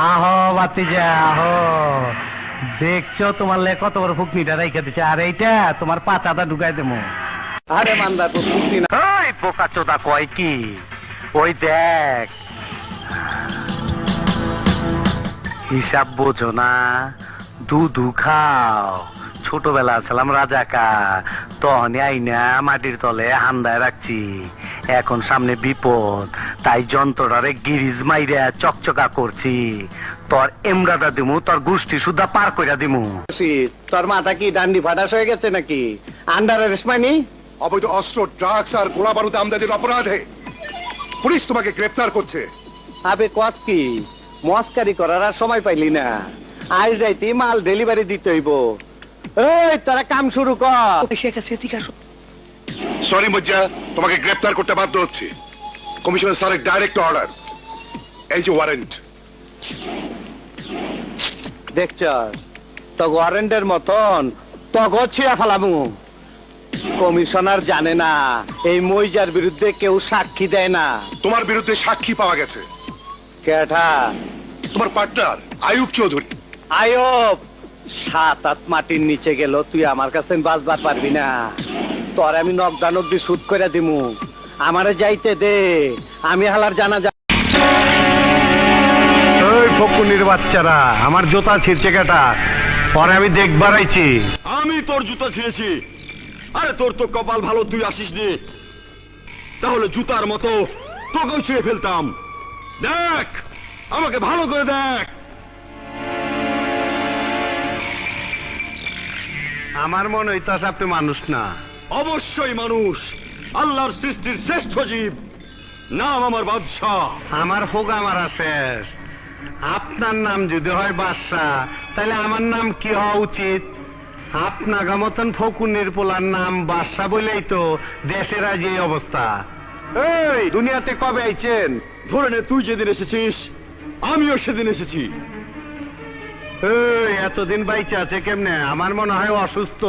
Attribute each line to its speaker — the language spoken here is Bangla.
Speaker 1: আহো বাতিজা আহো, দেখছো তোমার লে কত বড় ফুকনিটা রাইখা দিছে, আর এইটা তোমার পাতাটা ঢুকাই দেবো।
Speaker 2: আরে মান্দা তো ফুকনি না।
Speaker 1: ওই পোকা চোদা কয় কি, ওই দেখ হিসাব বোঝো না, দুধু খাও। ছোটবেলা ছিলাম রাজাকা, তখনই আইনা মাটির তলে হান্দায় রাখছি। এখন সামনে বিপদ, তাই যন্ত্রটারে গিরিজ মাইরা চকচকা করছি। তোর এমরাটা দিমু, তোর গোষ্ঠী সুদ্ধা পার কইরা দিমু।
Speaker 2: তোর মাথা কি ডান্ডি ফাটাস হয়ে গেছে নাকি? আন্ডার অ্যারেস্ট মানি?
Speaker 3: অবৈধ অস্ত্র, ড্রাগস আর গোলা বারুদ আমদানির অপরাধে পুলিশ তোমাকে গ্রেফতার করছে।
Speaker 2: আবে কত কি মস্কারি করার আর সময় পাইলি না। আজ রাইতে মাল ডেলিভারি দিতে হইব। এই তারা কাম শুরু কর।
Speaker 3: সরি মজ্জা, তোমাকে গ্রেফতার করতে বাধ্য হচ্ছে। কমিশনার স্যারের ডাইরেক্ট অর্ডার, এই যে ওয়ারেন্ট।
Speaker 2: দেখছ তো ওয়ারেন্টের মতন তগো ছিঁড়া ফেলামু। কমিশনার জানে না এই মইজার বিরুদ্ধে কেউ সাক্ষী দেয় না।
Speaker 3: তোমার বিরুদ্ধে সাক্ষী পাওয়া গেছে।
Speaker 2: কেঠা?
Speaker 3: তোমার পার্টনার আয়ুব চৌধুরী।
Speaker 2: আয়ব 7-8 মাটির নিচে গেল, তুই আমার কাছে বাঁচবার পারবি না। তোর আমি নকদা নকদি শুট করে দিমু। আমারে যাইতে দে, আমি হালার জানা যা।
Speaker 1: ওই ফকুনির বাচ্চারা আমার জুতা ছিঁড়ছে কেটা, পরে আমি দেখবার আইছি।
Speaker 4: আমি তোর জুতা ছিঁড়েছি? আরে তোর তো কপাল ভালো, তুই আসিস নি, তাহলে জুতার মতো তোকেও ছিঁড়ে ফেলতাম। দেখ, আমাকে ভালো করে দেখ।
Speaker 1: আমার মনে হইতাছে আপনি মানুষ না।
Speaker 4: অবশ্যই মানুষ, আল্লাহর সৃষ্টির শ্রেষ্ঠ জীব, নাম আমার বাদশাহ।
Speaker 1: আমার হোগা মারা শেষ। আপনার নাম যদি হয় বাদশাহ, তাহলে আমার নাম কি হওয়া উচিত? আপনার মতন ফকুনের পোলার নাম বাদশাহ বলেই তো দেশের আজ এই অবস্থা। এই দুনিয়াতে কবে আইছেন?
Speaker 4: ধরে নে, তুই যেদিন এসেছিস আমিও সেদিন এসেছি।
Speaker 1: এই এতদিন বাইচে আছে কেমনে? আমার মনে হয় অসুস্থ।